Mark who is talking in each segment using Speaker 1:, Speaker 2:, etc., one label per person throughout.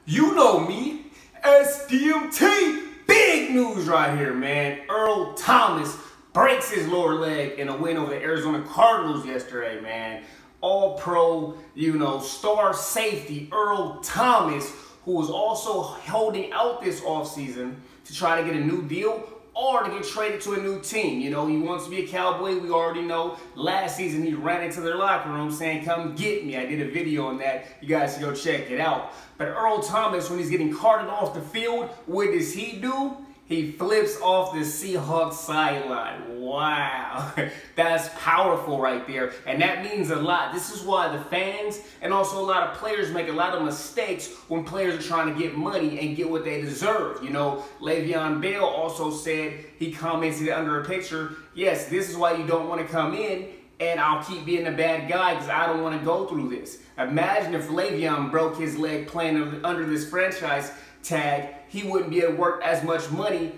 Speaker 1: You know me, SDMT. Big news right here, man. Earl Thomas breaks his lower leg in a win over the Arizona Cardinals yesterday, man. All-pro, star safety Earl Thomas, who was also holding out this offseason to try to get a new deal or to get traded to a new team. He wants to be a Cowboy, we already know. Last season, he ran into their locker room saying, "Come get me." I did a video on that. You guys can go check it out. But Earl Thomas, when he's getting carted off the field, what does he do? He flips off the Seahawks sideline. Wow, that's powerful right there. And that means a lot. This is why the fans and also a lot of players make a lot of mistakes when players are trying to get money and get what they deserve. Le'Veon Bell also said, he commented under a picture, "Yes, this is why you don't want to come in, and I'll keep being the bad guy because I don't want to go through this." Imagine if Le'Veon broke his leg playing under this franchise tag, he wouldn't be able to work as much money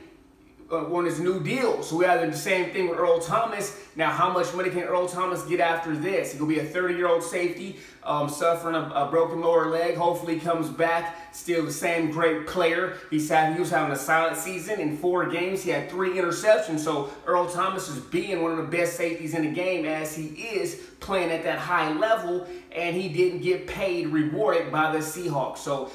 Speaker 1: on his new deal. So we have the same thing with Earl Thomas. Now, how much money can Earl Thomas get after this? He'll be a 30-year-old safety suffering a broken lower leg. Hopefully he comes back still the same great player. He was having a solid season. In 4 games, he had 3 interceptions. So Earl Thomas is being one of the best safeties in the game, as he is playing at that high level, and he didn't get paid, rewarded by the Seahawks. So,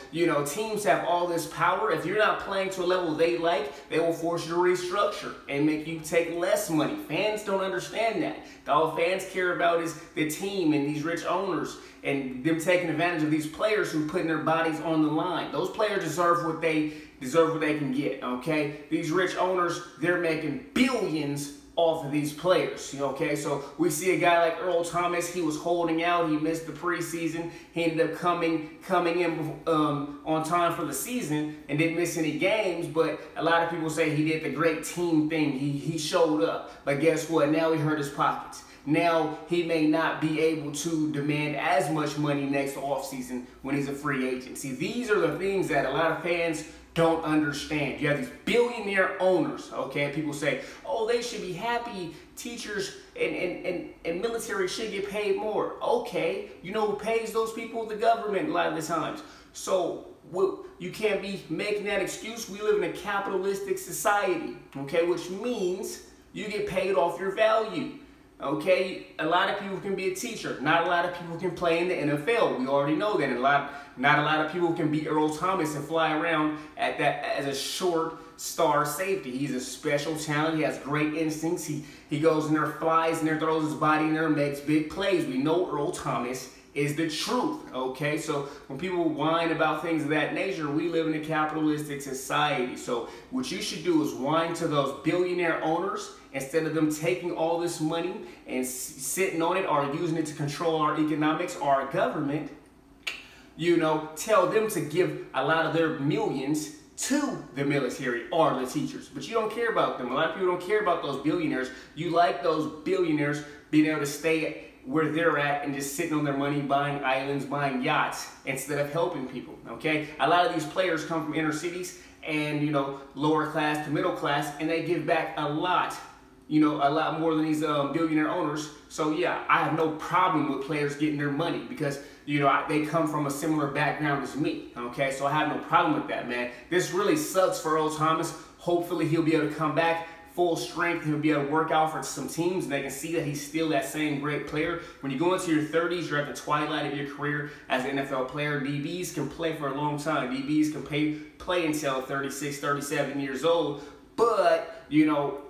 Speaker 1: teams have all this power. If you're not playing to a level they like, they will force you to restructure and make you take less money. Fans don't understand that. All fans care about is the team and these rich owners and them taking advantage of these players who putting their bodies on the line. Those players deserve what they can get, okay? These rich owners, they're making billions off of these players, okay? So we see a guy like Earl Thomas. He was holding out. He missed the preseason. He ended up coming in on time for the season and didn't miss any games. But a lot of people say he did the great team thing. He showed up. But guess what? Now he hurt his pockets. Now he may not be able to demand as much money next offseason when he's a free agent. See, these are the things that a lot of fans don't understand. You have these billionaire owners, okay? People say, "Oh, they should be happy. Teachers and military should get paid more." Okay, you know who pays those people? The government a lot of the times. So you can't be making that excuse. We live in a capitalistic society, okay? Which means you get paid off your value. Okay, a lot of people can be a teacher. Not a lot of people can play in the NFL. We already know that. Not a lot of people can be Earl Thomas and fly around at that as a short star safety. He's a special talent. He has great instincts. He goes in there, flies in there, throws his body in there, makes big plays. We know Earl Thomas is the truth, okay? So when people whine about things of that nature, we live in a capitalistic society. So what you should do is whine to those billionaire owners instead of them taking all this money and sitting on it or using it to control our economics or our government. Tell them to give a lot of their millions to the military or the teachers. But you don't care about them. A lot of people don't care about those billionaires. You like those billionaires being able to stay where they're at and just sitting on their money, buying islands, buying yachts, instead of helping people, okay? A lot of these players come from inner cities and, lower class to middle class, and they give back a lot more than these billionaire owners. So yeah, I have no problem with players getting their money because, they come from a similar background as me, okay? So I have no problem with that, man. This really sucks for Earl Thomas. Hopefully he'll be able to come back full strength. He'll be able to work out for some teams and they can see that he's still that same great player. When you go into your 30s, you're at the twilight of your career as an NFL player. DBs can play for a long time. DBs can play until 36, 37 years old. But,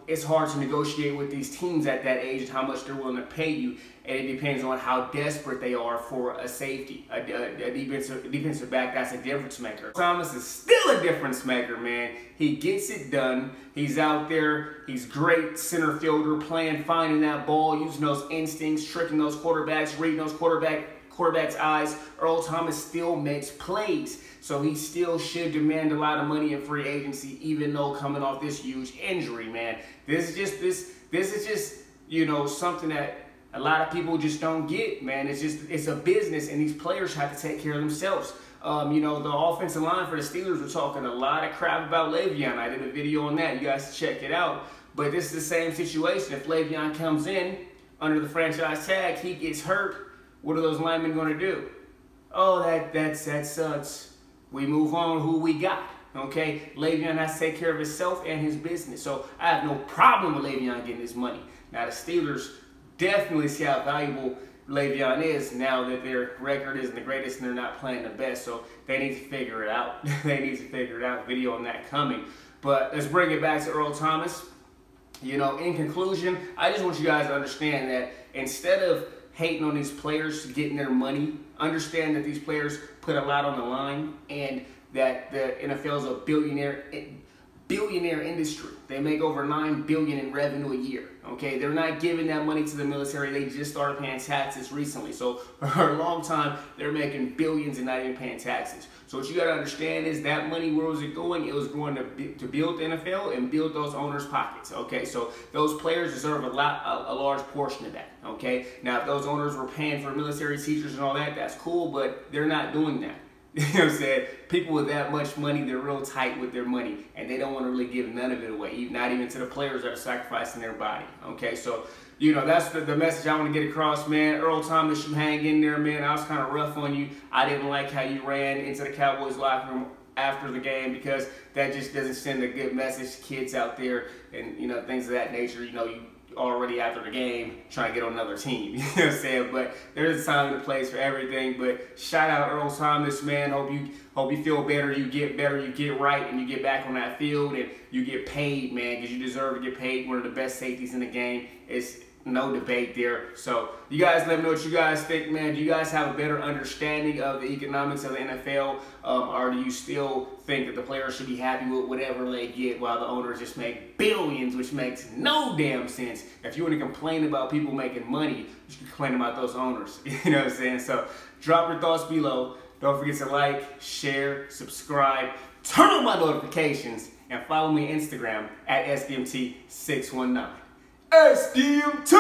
Speaker 1: it's hard to negotiate with these teams at that age and how much they're willing to pay you. And it depends on how desperate they are for a safety, a defensive back. That's a difference maker. Thomas is still a difference maker, man. He gets it done. He's out there. He's great center fielder, finding that ball, using those instincts, tricking those quarterbacks, reading those quarterback's eyes. Earl Thomas still makes plays. So he still should demand a lot of money in free agency, even though coming off this huge injury, man. This is just something that a lot of people just don't get, man. It's a business, and these players have to take care of themselves. The offensive line for the Steelers were talking a lot of crap about Le'Veon. I did a video on that. You guys check it out. But this is the same situation. If Le'Veon comes in under the franchise tag, he gets hurt, what are those linemen going to do? "Oh, that sucks. we move on who we got. Okay, Le'Veon has to take care of himself and his business. So I have no problem with Le'Veon getting his money. Now the Steelers definitely see how valuable Le'Veon is now that their record isn't the greatest and they're not playing the best. So they need to figure it out. They need to figure it out. Video on that coming. But let's bring it back to Earl Thomas. You know, in conclusion, I just want you guys to understand that instead of hating on these players getting their money, understand that these players put a lot on the line and that the NFL is a billionaire industry. They make over $9 billion in revenue a year. Okay, they're not giving that money to the military. They just started paying taxes recently. So for a long time, they're making billions and not even paying taxes. So what you got to understand is that money, where was it going? It was going to build the NFL and build those owners' pockets. Okay, so those players deserve a large portion of that. Okay, now if those owners were paying for military teachers and all that, that's cool, but they're not doing that. You know what I'm saying? People with that much money, they're real tight with their money, and they don't want to really give none of it away, not even to the players that are sacrificing their body. Okay, so, you know, that's the message I want to get across, man. Earl Thomas, you hang in there, man. I was kind of rough on you. I didn't like how you ran into the Cowboys locker room after the game because that just doesn't send a good message to kids out there and, you know, things of that nature. You know, you already after the game trying to get on another team. You know what I'm saying? But there's a time and a place for everything. But shout out Earl Thomas, man. Hope you feel better, you get right, and you get back on that field and you get paid, man, because you deserve to get paid. One of the best safeties in the game. It's no debate there. So you guys let me know what you guys think, man. Do you guys have a better understanding of the economics of the NFL, or do you still think that the players should be happy with whatever they get while the owners just make billions, which makes no damn sense? If you want to complain about people making money, you should complain about those owners. You know what I'm saying? So drop your thoughts below. Don't forget to like, share, subscribe, turn on my notifications, and follow me on Instagram at SDMT619. SDMT!